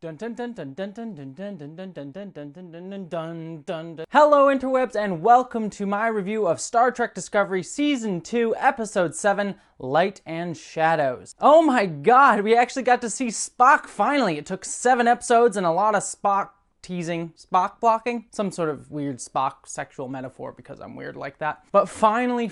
Hello interwebs and welcome to my review of Star Trek Discovery Season 2 Episode 7 Light and Shadows. Oh my god, we actually got to see Spock finally. It took 7 episodes and a lot of Spock teasing, Spock blocking, some sort of weird Spock sexual metaphor because I'm weird like that. But finally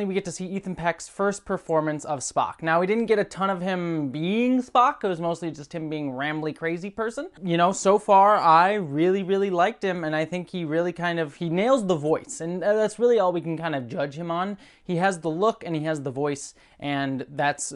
we get to see Ethan Peck's first performance of Spock. Now we didn't get a ton of him being Spock, it was mostly just him being rambly crazy person. You know, so far I really liked him and I think he really he nails the voice and that's really all we can kind of judge him on. He has the look and he has the voice and that's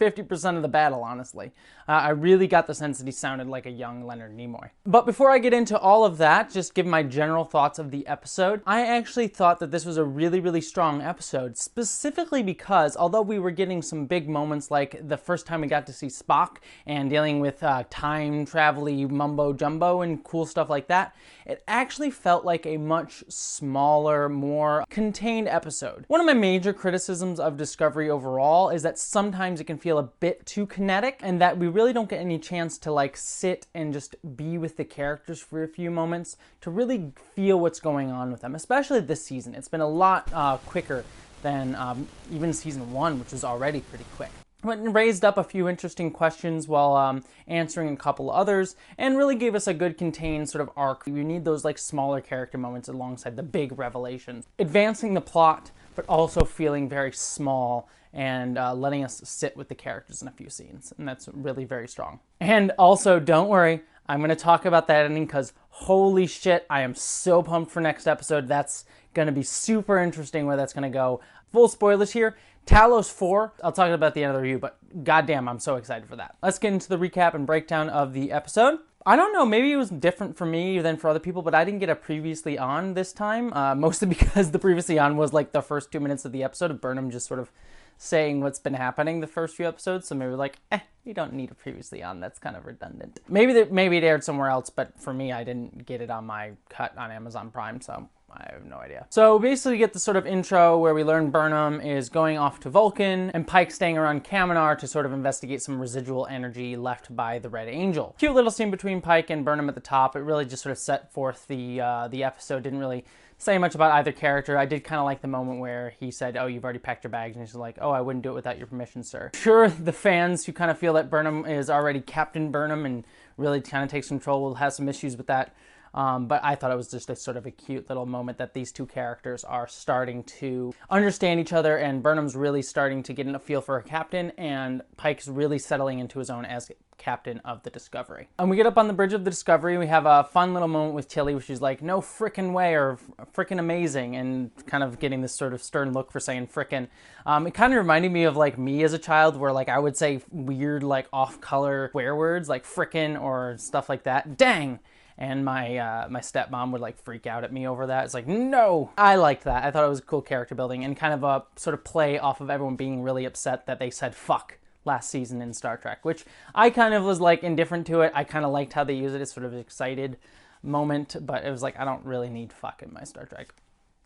50% of the battle, honestly. I really got the sense that he sounded like a young Leonard Nimoy. But before I get into all of that, just give my general thoughts of the episode. I actually thought that this was a really strong episode, specifically because although we were getting some big moments like the first time we got to see Spock and dealing with time travel-y mumbo jumbo and cool stuff like that, it actually felt like a much smaller, more contained episode. One of my major criticisms of Discovery overall is that sometimes it can feel a bit too kinetic and that we really don't get any chance to like sit and just be with the characters for a few moments to really feel what's going on with them, especially this season. It's been a lot quicker than even season 1, which was already pretty quick. But it raised up a few interesting questions while answering a couple others and really gave us a good contained sort of arc. You need those like smaller character moments alongside the big revelations. Advancing the plot, but also feeling very small and letting us sit with the characters in a few scenes. And that's really very strong. And also, don't worry, I'm going to talk about that ending because holy shit, I am so pumped for next episode. That's going to be super interesting where that's going to go. Full spoilers here. Talos 4, I'll talk about the end of the review, but goddamn, I'm so excited for that. Let's get into the recap and breakdown of the episode. I don't know, maybe it was different for me than for other people, but I didn't get a previously on this time, mostly because the previously on was like the first 2 minutes of the episode of Burnham just sort of saying what's been happening the first few episodes, so maybe like, you don't need a previously on, that's kind of redundant. Maybe it aired somewhere else, but for me, I didn't get it on my cut on Amazon Prime, so I have no idea. So basically we get the sort of intro where we learn Burnham is going off to Vulcan and Pike staying around Kaminar to sort of investigate some residual energy left by the Red Angel. Cute little scene between Pike and Burnham at the top. It really just sort of set forth the episode. Didn't really say much about either character. I did kind of like the moment where he said, oh, you've already packed your bags, and she's like, oh, I wouldn't do it without your permission, sir. Sure, the fans who kind of feel that Burnham is already Captain Burnham and really kind of takes control will have some issues with that. But I thought it was just a sort of a cute little moment that these two characters are starting to understand each other, and Burnham's really starting to get a feel for her captain, and Pike's really settling into his own as captain of the Discovery. And we get up on the bridge of the Discovery, we have a fun little moment with Tilly where she's like, no frickin' way, or frickin' amazing, and kind of getting this sort of stern look for saying frickin'. It kind of reminded me of like me as a child where like I would say weird like off-color swear words like frickin' or stuff like that. Dang! And my stepmom would like freak out at me over that. It's like, no! I liked that. I thought it was cool character building and kind of a sort of play off of everyone being really upset that they said fuck last season in Star Trek, which I kind of was like indifferent to it. I kind of liked how they use it as sort of an excited moment, but it was like, I don't really need fuck in my Star Trek.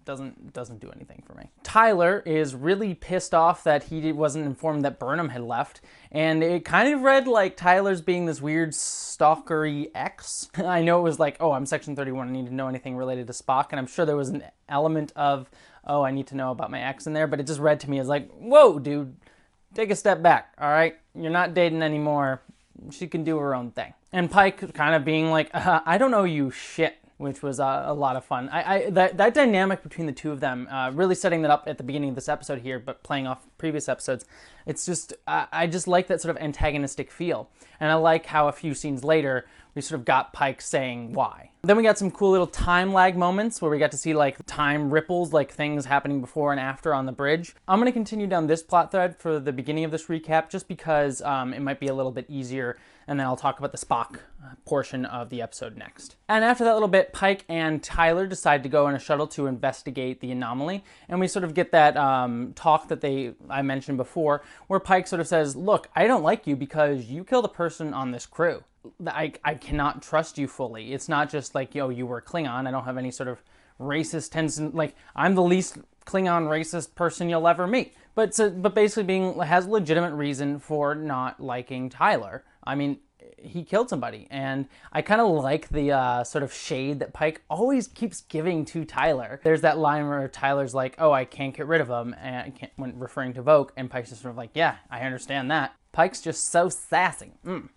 Doesn't do anything for me. Tyler is really pissed off that he wasn't informed that Burnham had left, and it kind of read like Tyler's being this weird stalkery ex. I know it was like, oh, I'm Section 31, I need to know anything related to Spock, and I'm sure there was an element of, oh, I need to know about my ex in there, but it just read to me as like, whoa, dude, take a step back, all right? You're not dating anymore. She can do her own thing. And Pike kind of being like, I don't know you shit, which was a lot of fun. That dynamic between the two of them, really setting that up at the beginning of this episode here, but playing off previous episodes, it's just, I just like that sort of antagonistic feel. And I like how a few scenes later, we sort of got Pike saying why. Then we got some cool little time lag moments where we got to see like time ripples, like things happening before and after on the bridge. I'm going to continue down this plot thread for the beginning of this recap just because it might be a little bit easier, and then I'll talk about the Spock portion of the episode next. And after that little bit, Pike and Tyler decide to go in a shuttle to investigate the anomaly, and we sort of get that talk that I mentioned before, where Pike sort of says, look, I don't like you because you killed a person on this crew. I cannot trust you fully. It's not just like, yo, you were Klingon. I don't have any sort of racist tendency. Like, I'm the least Klingon racist person you'll ever meet. But basically has legitimate reason for not liking Tyler. I mean, he killed somebody. And I kind of like the sort of shade that Pike always keeps giving to Tyler. There's that line where Tyler's like, oh, I can't get rid of him, and when referring to Vogue, and Pike's just sort of like, yeah, I understand that. Pike's just so sassy.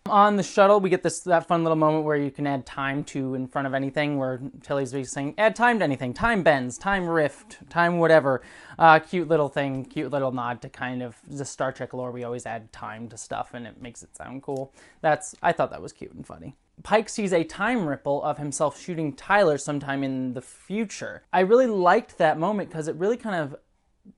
On the shuttle, we get that fun little moment where you can add time to in front of anything, where Tilly's basically saying, add time to anything. Time bends, time rift, time whatever. Cute little thing, cute little nod to kind of the Star Trek lore. We always add time to stuff, and it makes it sound cool. I thought that was cute and funny. Pike sees a time ripple of himself shooting Tyler sometime in the future. I really liked that moment because it really kind of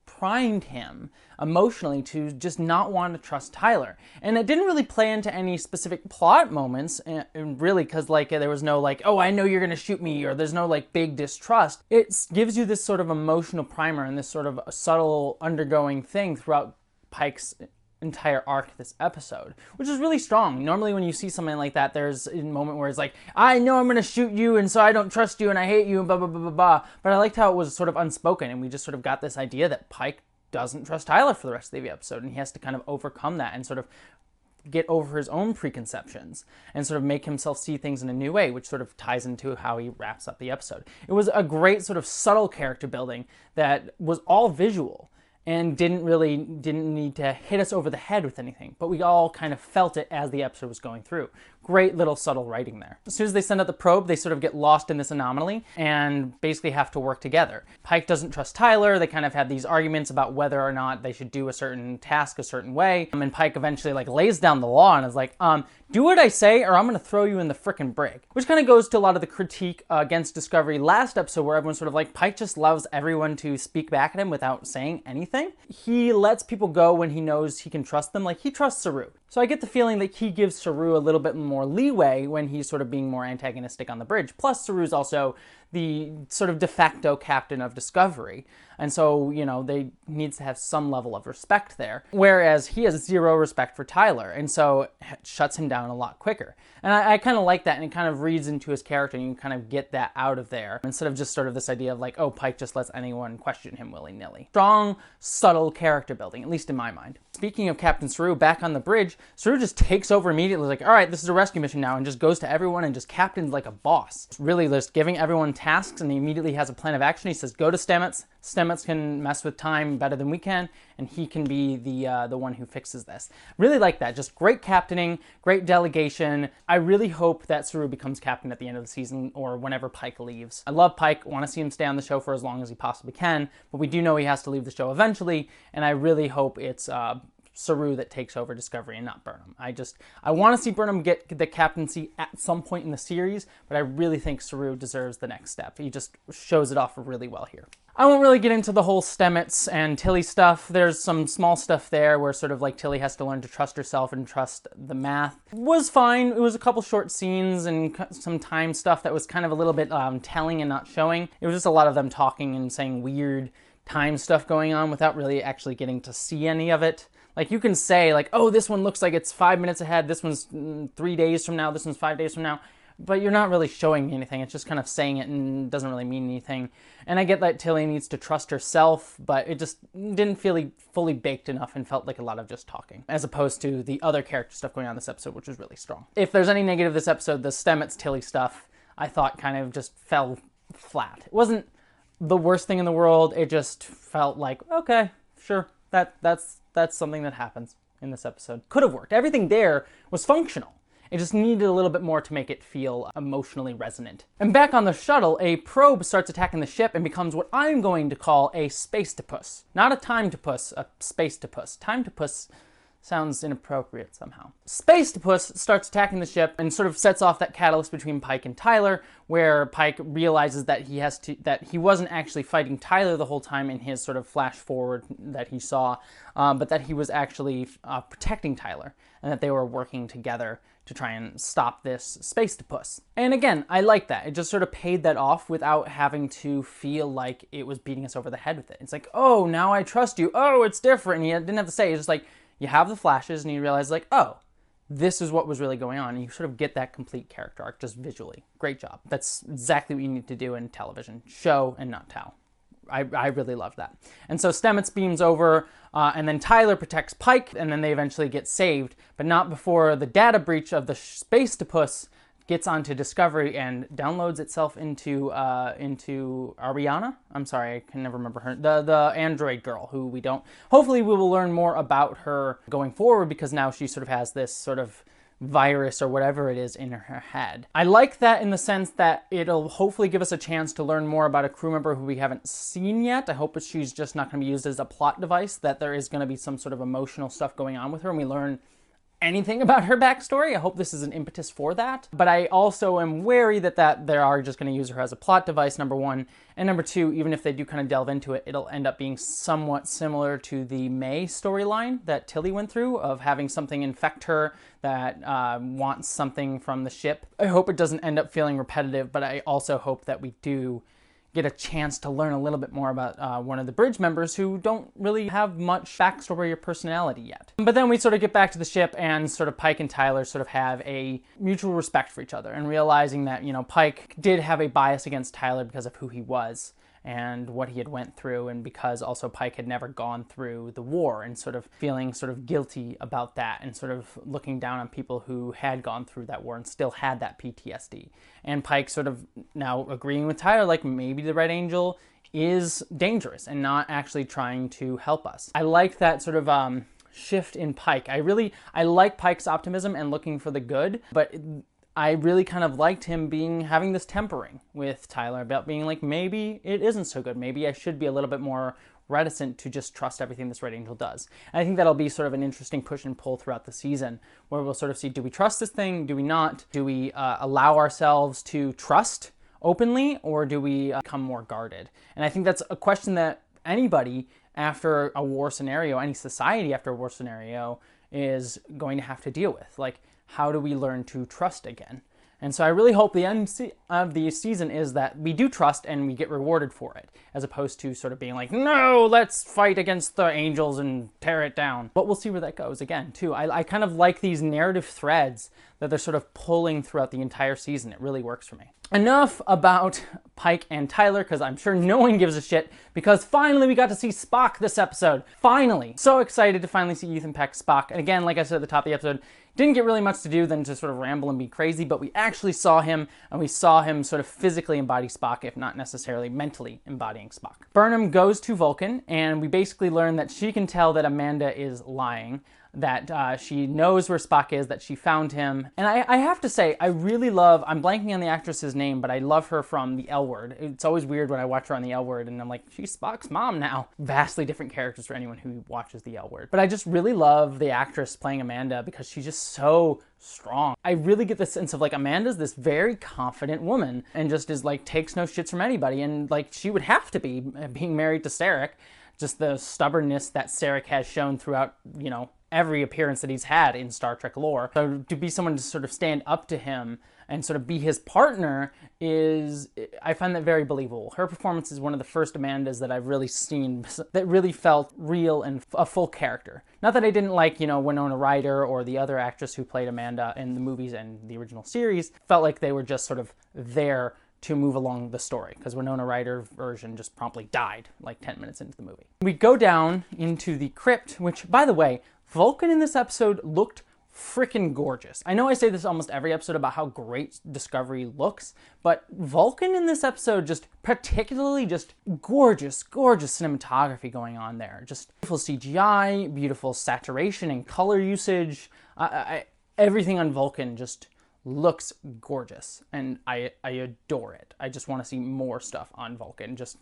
primed him emotionally to just not want to trust Tyler. And it didn't really play into any specific plot moments, and really, because like there was no like, oh, I know you're gonna shoot me, or there's no like big distrust. It gives you this sort of emotional primer and this sort of subtle undergoing thing throughout Pike's entire arc this episode, which is really strong. Normally when you see something like that, there's a moment where it's like, I know I'm gonna shoot you, and so I don't trust you, and I hate you, and blah, blah, blah, blah, blah. But I liked how it was sort of unspoken, and we just sort of got this idea that Pike doesn't trust Tyler for the rest of the episode, and he has to kind of overcome that and sort of get over his own preconceptions and sort of make himself see things in a new way, which sort of ties into how he wraps up the episode. It was a great sort of subtle character building that was all visual and didn't need to hit us over the head with anything, but we all kind of felt it as the episode was going through. Great little subtle writing there. As soon as they send out the probe, they sort of get lost in this anomaly and basically have to work together. Pike doesn't trust Tyler. They kind of have these arguments about whether or not they should do a certain task a certain way. And Pike eventually like lays down the law and is like, do what I say or I'm going to throw you in the frickin' brig. Which kind of goes to a lot of the critique against Discovery last episode, where everyone's sort of like, Pike just loves everyone to speak back at him without saying anything. He lets people go when he knows he can trust them. Like, he trusts Saru. So I get the feeling that he gives Saru a little bit more leeway when he's sort of being more antagonistic on the bridge. Plus, Saru's also the sort of de facto captain of Discovery. And so, you know, they needs to have some level of respect there. Whereas he has zero respect for Tyler, and so it shuts him down a lot quicker. And I kind of like that, and it kind of reads into his character, and you kind of get that out of there, instead of just sort of this idea of like, oh, Pike just lets anyone question him willy-nilly. Strong, subtle character building, at least in my mind. Speaking of Captain Saru, back on the bridge, Saru just takes over immediately, like, all right, this is a rescue mission now, and just goes to everyone and just captains like a boss. Really just giving everyone tasks, and he immediately has a plan of action. He says, go to Stamets. Stamets can mess with time better than we can, and he can be the one who fixes this. Really like that. Just great captaining, great delegation. I really hope that Saru becomes captain at the end of the season or whenever Pike leaves. I love Pike, want to see him stay on the show for as long as he possibly can, but we do know he has to leave the show eventually, and I really hope it's Saru that takes over Discovery and not Burnham. I want to see Burnham get the captaincy at some point in the series, but I really think Saru deserves the next step. He just shows it off really well here. I won't really get into the whole Stamets and Tilly stuff. There's some small stuff there where sort of like Tilly has to learn to trust herself and trust the math. It was fine. It was a couple short scenes and some time stuff that was kind of a little bit telling and not showing. It was just a lot of them talking and saying weird time stuff going on without really actually getting to see any of it. Like, you can say like, oh, this one looks like it's 5 minutes ahead, this one's 3 days from now, this one's 5 days from now, but you're not really showing me anything. It's just kind of saying it and doesn't really mean anything. And I get that Tilly needs to trust herself, but it just didn't feel fully baked enough and felt like a lot of just talking, as opposed to the other character stuff going on this episode, which was really strong. If there's any negative this episode, the Stamets-Tilly stuff, I thought kind of just fell flat. It wasn't the worst thing in the world, it just felt like, okay, sure, that's something that happens in this episode. Could have worked. Everything there was functional. It just needed a little bit more to make it feel emotionally resonant. And back on the shuttle, a probe starts attacking the ship and becomes what I'm going to call a space-to-puss. Not a time-to-puss, a space-to-puss. Time-to-puss sounds inappropriate somehow. Space-to-puss starts attacking the ship and sort of sets off that catalyst between Pike and Tyler, where Pike realizes that he wasn't actually fighting Tyler the whole time in his sort of flash forward that he saw, but that he was actually protecting Tyler, and that they were working together to try and stop this space-to-puss. And again, I like that. It just sort of paid that off without having to feel like it was beating us over the head with it. It's like, oh, now I trust you. Oh, it's different. And he didn't have to say it. It's just like, you have the flashes and you realize like, oh, this is what was really going on. And you sort of get that complete character arc just visually. Great job. That's exactly what you need to do in television. Show and not tell. I really love that. And so Stamets beams over, and then Tyler protects Pike, and then they eventually get saved, but not before the data breach of the space puss gets onto Discovery and downloads itself into Ariana. I'm sorry, I can never remember her. The android girl who we don't. Hopefully, we will learn more about her going forward, because now she sort of has this sort of virus or whatever it is in her head. I like that in the sense that it'll hopefully give us a chance to learn more about a crew member who we haven't seen yet. I hope she's just not going to be used as a plot device, that there is going to be some sort of emotional stuff going on with her and we learn anything about her backstory. I hope this is an impetus for that. But I also am wary that they are just going to use her as a plot device, number one. And number two, even if they do kind of delve into it, it'll end up being somewhat similar to the May storyline that Tilly went through, of having something infect her that wants something from the ship. I hope it doesn't end up feeling repetitive, but I also hope that we do get a chance to learn a little bit more about one of the bridge members who don't really have much backstory or personality yet. But then we sort of get back to the ship, and sort of Pike and Tyler sort of have a mutual respect for each other, and realizing that, you know, Pike did have a bias against Tyler because of who he was and what he had went through, and because also Pike had never gone through the war, and sort of feeling sort of guilty about that, and sort of looking down on people who had gone through that war and still had that PTSD. And Pike sort of now agreeing with Tyler, like, maybe the Red Angel is dangerous and not actually trying to help us. I like that sort of shift in Pike. I like Pike's optimism and looking for the good, but I really kind of liked him having this tempering with Tyler about being like, maybe it isn't so good. Maybe I should be a little bit more reticent to just trust everything this Red Angel does. And I think that'll be sort of an interesting push and pull throughout the season, where we'll sort of see, do we trust this thing? Do we not? Do we allow ourselves to trust openly, or do we become more guarded? And I think that's a question that anybody after a war scenario, any society after a war scenario, is going to have to deal with. Like, how do we learn to trust again? And so I really hope the end of the season is that we do trust and we get rewarded for it, as opposed to sort of being like, no, let's fight against the angels and tear it down. But we'll see where that goes again, too. I kind of like these narrative threads that they're sort of pulling throughout the entire season. It really works for me. Enough about Pike and Tyler, because I'm sure no one gives a shit, because finally we got to see Spock this episode. Finally. So excited to finally see Ethan Peck Spock. And again, like I said at the top of the episode, didn't get really much to do than to sort of ramble and be crazy, but we actually saw him, and we saw him sort of physically embody Spock, if not necessarily mentally embodying Spock. Burnham goes to Vulcan, and we basically learn that she can tell that Amanda is lying, that she knows where Spock is, that she found him. And I have to say, I really love, I'm blanking on the actress's name, but I love her from The L Word. It's always weird when I watch her on The L Word and I'm like, she's Spock's mom now. Vastly different characters for anyone who watches The L Word. But I just really love the actress playing Amanda, because she's just so strong. I really get the sense of like, Amanda's this very confident woman and just is like, takes no shits from anybody, and like, she would have to be, being married to Sarek. Just the stubbornness that Sarek has shown throughout, you know, every appearance that he's had in Star Trek lore. So to be someone to sort of stand up to him and sort of be his partner I find that very believable. Her performance is one of the first Amandas that I've really seen that really felt real and a full character. Not that I didn't like, you know, Winona Ryder or the other actress who played Amanda in the movies and the original series. Felt like they were just sort of there to move along the story, because Winona Ryder version just promptly died like 10 minutes into the movie. We go down into the crypt, which, by the way, Vulcan in this episode looked freaking gorgeous. I know I say this almost every episode about how great Discovery looks, but Vulcan in this episode just particularly just gorgeous, gorgeous cinematography going on there. Just beautiful CGI, beautiful saturation and color usage. Everything on Vulcan just looks gorgeous, and I adore it. I just want to see more stuff on Vulcan. Just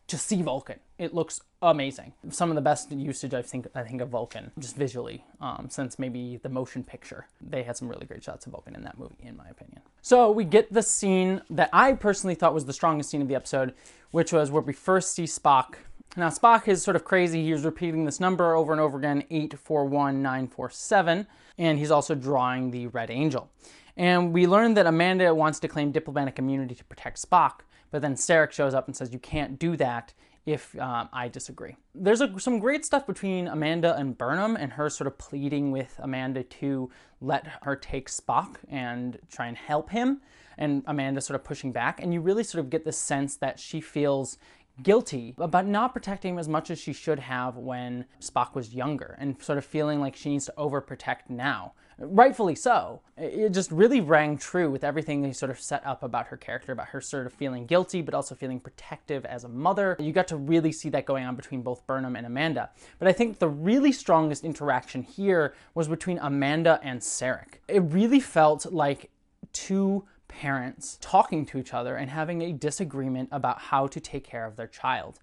see Vulcan. It looks amazing. Some of the best usage I think of Vulcan, just visually, since maybe the motion picture. They had some really great shots of Vulcan in that movie, in my opinion. So we get the scene that I personally thought was the strongest scene of the episode, which was where we first see Spock. Now, Spock is sort of crazy. He's repeating this number over and over again, 841947, and he's also drawing the Red Angel. And we learned that Amanda wants to claim diplomatic immunity to protect Spock, but then Sarek shows up and says, you can't do that if I disagree. There's some great stuff between Amanda and Burnham, and her sort of pleading with Amanda to let her take Spock and try and help him, and Amanda sort of pushing back. And you really sort of get the sense that she feels guilty about not protecting him as much as she should have when Spock was younger, and sort of feeling like she needs to overprotect now. Rightfully so. It just really rang true with everything they sort of set up about her character, about her sort of feeling guilty, but also feeling protective as a mother. You got to really see that going on between both Burnham and Amanda. But I think the really strongest interaction here was between Amanda and Sarek. It really felt like two parents talking to each other and having a disagreement about how to take care of their child.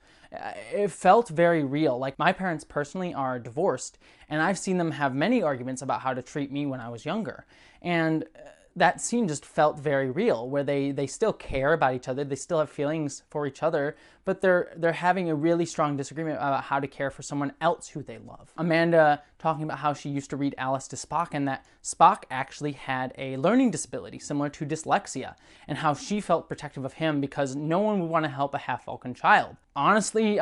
It felt very real. Like, my parents personally are divorced, and I've seen them have many arguments about how to treat me when I was younger. And that scene just felt very real, where they still care about each other, they still have feelings for each other, but they're having a really strong disagreement about how to care for someone else who they love. Amanda talking about how she used to read Alice to Spock, and that Spock actually had a learning disability similar to dyslexia, and how she felt protective of him because no one would want to help a half-Vulcan child. Honestly,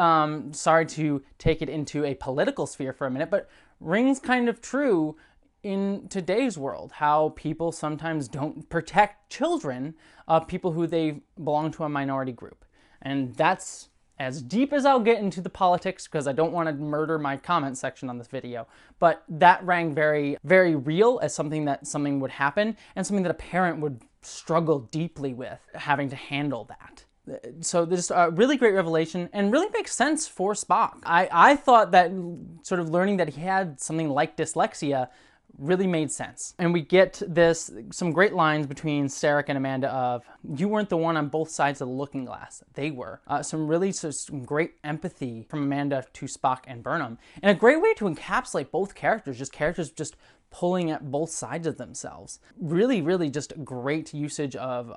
sorry to take it into a political sphere for a minute, but rings kind of true in today's world, how people sometimes don't protect children of people who they belong to a minority group. And that's as deep as I'll get into the politics, because I don't want to murder my comment section on this video. But that rang very, very real as something would happen, and something that a parent would struggle deeply with, having to handle that. So this really great revelation, and really makes sense for Spock. I thought that sort of learning that he had something like dyslexia really made sense. And we get some great lines between Sarek and Amanda of, you weren't the one on both sides of the looking glass, they were. Some great empathy from Amanda to Spock and Burnham. And a great way to encapsulate both characters just pulling at both sides of themselves. Really, really just great usage of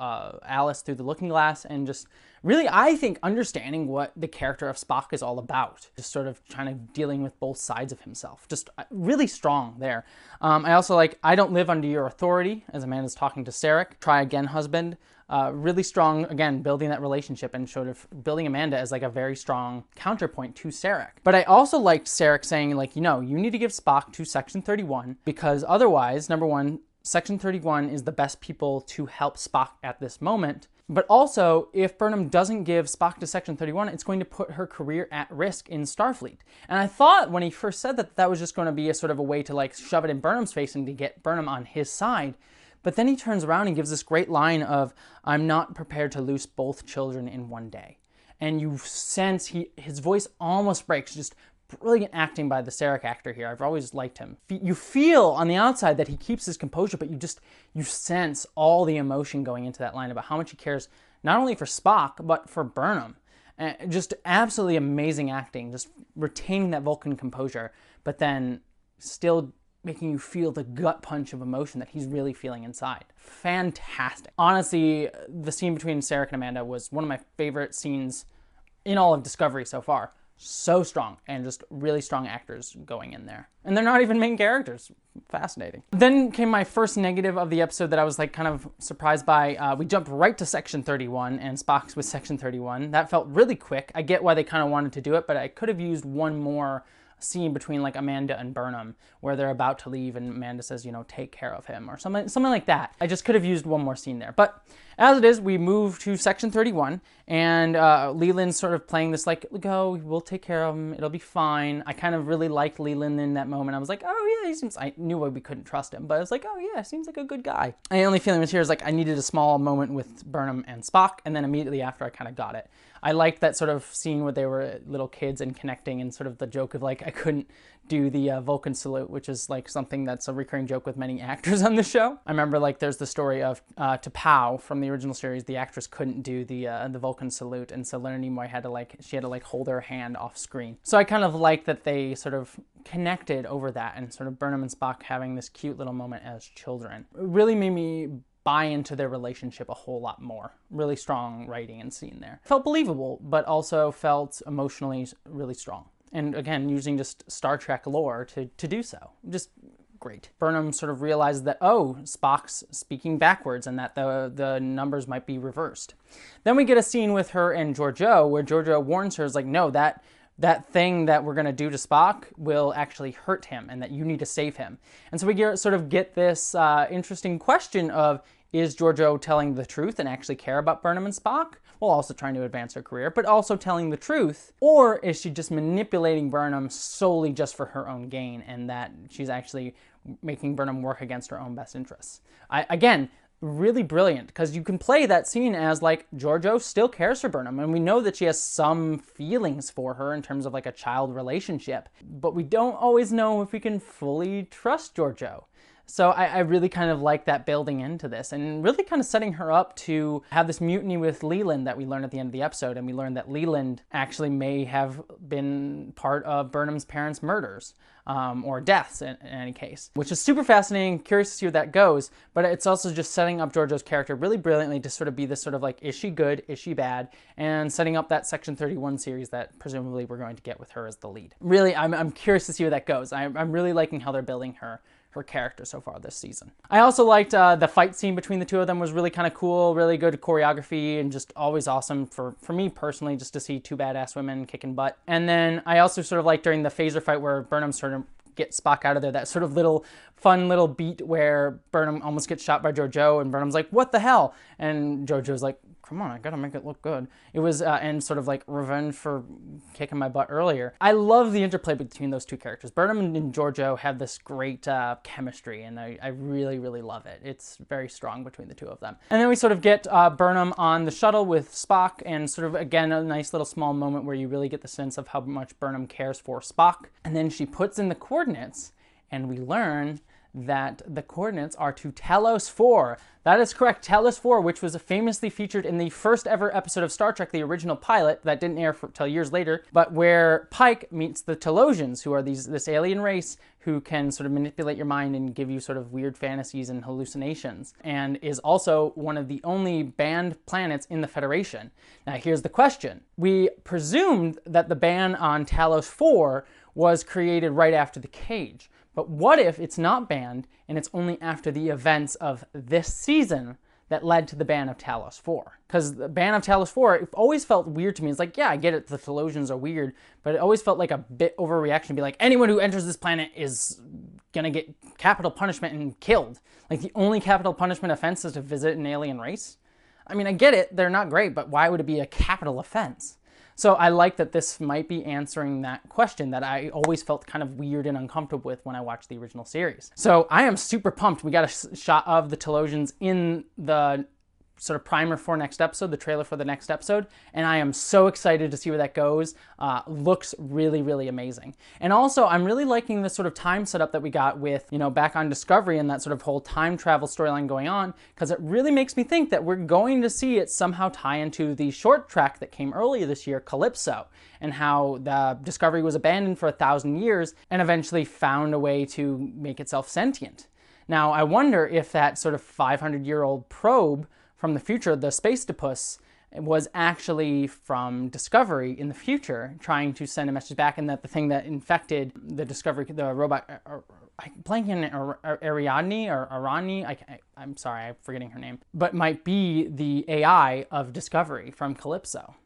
Alice through the looking glass, and just really, I think, understanding what the character of Spock is all about. Just sort of trying to dealing with both sides of himself. Just really strong there. I also like, I don't live under your authority, as Amanda's talking to Sarek. Try again, husband. Really strong, again, building that relationship and sort of building Amanda as like a very strong counterpoint to Sarek. But I also liked Sarek saying, like, you need to give Spock to Section 31, because otherwise, number one, Section 31 is the best people to help Spock at this moment. But also, if Burnham doesn't give Spock to Section 31, it's going to put her career at risk in Starfleet. And I thought when he first said that was just going to be a sort of a way to like shove it in Burnham's face and to get Burnham on his side. But then he turns around and gives this great line of, I'm not prepared to lose both children in one day. And you sense his voice almost breaks. Just brilliant acting by the Sarek actor here. I've always liked him. You feel on the outside that he keeps his composure, but you sense all the emotion going into that line about how much he cares, not only for Spock, but for Burnham. Just absolutely amazing acting, just retaining that Vulcan composure, but then still making you feel the gut punch of emotion that he's really feeling inside. Fantastic. Honestly, the scene between Sarek and Amanda was one of my favorite scenes in all of Discovery so far. So strong, and just really strong actors going in there. And they're not even main characters. Fascinating. Then came my first negative of the episode that I was like kind of surprised by. We jumped right to Section 31, and Spock's with Section 31. That felt really quick. I get why they kind of wanted to do it, but I could have used one more scene between like Amanda and Burnham where they're about to leave and Amanda says, take care of him, or something like that. I just could have used one more scene there. But as it is, we move to Section 31, and Leland's sort of playing this like, go, we'll take care of him, it'll be fine. I kind of really liked Leland in that moment. I was like, oh yeah, I knew we couldn't trust him, but I was like, oh yeah, seems like a good guy. And the only feeling was here is like, I needed a small moment with Burnham and Spock, and then immediately after I kind of got it. I liked that sort of scene where they were little kids and connecting, and sort of the joke of like, I couldn't do the Vulcan salute, which is like something that's a recurring joke with many actors on the show. I remember like there's the story of T'Pau from the original series, the actress couldn't do the Vulcan salute, and so Leonard Nimoy had to hold her hand off screen. So I kind of like that they sort of connected over that, and sort of Burnham and Spock having this cute little moment as children. It really made me buy into their relationship a whole lot more. Really strong writing and scene there. Felt believable, but also felt emotionally really strong. And again, using just Star Trek lore to do so. Just great. Burnham sort of realizes that, oh, Spock's speaking backwards, and that the numbers might be reversed. Then we get a scene with her and Georgiou, where Georgiou warns her, is like, no, that thing that we're going to do to Spock will actually hurt him, and that you need to save him. And so we sort of get this interesting question of, Is Georgiou telling the truth and actually care about Burnham and Spock, while also trying to advance her career, but also telling the truth? Or is she just manipulating Burnham solely just for her own gain, and that she's actually making Burnham work against her own best interests? Again, really brilliant, because you can play that scene as like Georgiou still cares for Burnham, and we know that she has some feelings for her in terms of like a child relationship, but we don't always know if we can fully trust Georgiou. So I really kind of like that building into this, and really kind of setting her up to have this mutiny with Leland that we learn at the end of the episode. And we learn that Leland actually may have been part of Burnham's parents' murders, or deaths in any case, which is super fascinating. Curious to see where that goes, but it's also just setting up Georgiou's character really brilliantly to sort of be this sort of like, is she good, is she bad, and setting up that Section 31 series that presumably we're going to get with her as the lead. Really, I'm curious to see where that goes. I'm really liking how they're building her character so far this season. I also liked the fight scene between the two of them. Was really kind of cool, really good choreography, and just always awesome for me personally, just to see two badass women kicking butt. And then I also sort of like during the phaser fight where Burnham sort of get Spock out of there, that sort of little fun little beat where Burnham almost gets shot by Georgiou, and Burnham's like, what the hell? And Georgiou's like, come on, I gotta make it look good. It was, and sort of like revenge for kicking my butt earlier. I love the interplay between those two characters. Burnham and Georgiou have this great chemistry, and I really, really love it. It's very strong between the two of them. And then we sort of get Burnham on the shuttle with Spock, and sort of, again, a nice little small moment where you really get the sense of how much Burnham cares for Spock. And then she puts in the coordinates, and we learn that the coordinates are to Talos 4. That is correct, Talos 4, which was famously featured in the first ever episode of Star Trek, the original pilot, that didn't air till years later, but where Pike meets the Talosians, who are this alien race who can sort of manipulate your mind and give you sort of weird fantasies and hallucinations, and is also one of the only banned planets in the Federation. Now here's the question. We presumed that the ban on Talos 4 was created right after the Cage. But what if it's not banned, and it's only after the events of this season that led to the ban of Talos 4? Because the ban of Talos 4, it always felt weird to me. It's like, yeah, I get it, the Talosians are weird, but it always felt like a bit overreaction to be like, anyone who enters this planet is gonna get capital punishment and killed. Like, the only capital punishment offense is to visit an alien race? I mean, I get it, they're not great, but why would it be a capital offense? So I like that this might be answering that question that I always felt kind of weird and uncomfortable with when I watched the original series. So I am super pumped. We got a shot of the Talosians in the sort of primer for next episode, the trailer for the next episode, and I am so excited to see where that goes. Looks really, really amazing. And also, I'm really liking the sort of time setup that we got with, you know, back on Discovery and that sort of whole time travel storyline going on, because it really makes me think that we're going to see it somehow tie into the short track that came earlier this year, Calypso, and how the Discovery was abandoned for 1,000 years and eventually found a way to make itself sentient. Now, I wonder if that sort of 500-year-old probe from the future, the Space-to-Puss, was actually from Discovery in the future, trying to send a message back, and that the thing that infected the Discovery, the robot, I'm blanking on Ariadne or Arani, I'm sorry, I'm forgetting her name, but might be the AI of Discovery from Calypso.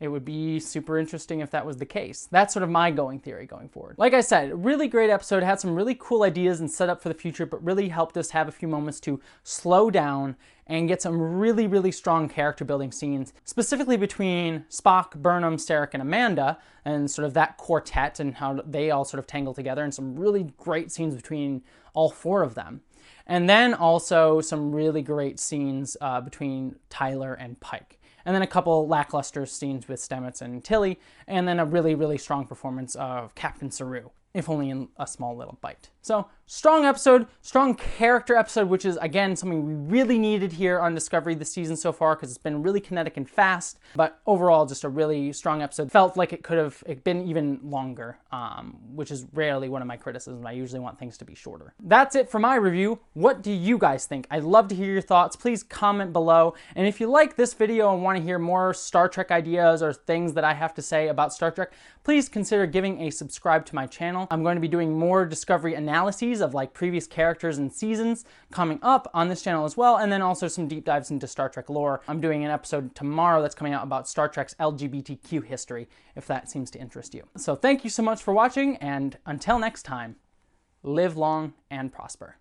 It would be super interesting if that was the case. That's sort of my going theory going forward. Like I said, really great episode, had some really cool ideas and set up for the future, but really helped us have a few moments to slow down and get some really, really strong character building scenes, specifically between Spock, Burnham, Sarek, and Amanda, and sort of that quartet and how they all sort of tangle together, and some really great scenes between all four of them. And then also some really great scenes between Tyler and Pike. And then a couple lackluster scenes with Stamets and Tilly, and then a really, really strong performance of Captain Saru, if only in a small little bite. So, strong episode, strong character episode, which is, again, something we really needed here on Discovery this season so far, because it's been really kinetic and fast, but overall, just a really strong episode. Felt like it could have been even longer, which is rarely one of my criticisms. I usually want things to be shorter. That's it for my review. What do you guys think? I'd love to hear your thoughts. Please comment below, and if you like this video and want to hear more Star Trek ideas or things that I have to say about Star Trek, please consider giving a subscribe to my channel. I'm going to be doing more Discovery analyses of like previous characters and seasons coming up on this channel as well, and then also some deep dives into Star Trek lore. I'm doing an episode tomorrow that's coming out about Star Trek's LGBTQ history, if that seems to interest you. So thank you so much for watching, and until next time, live long and prosper.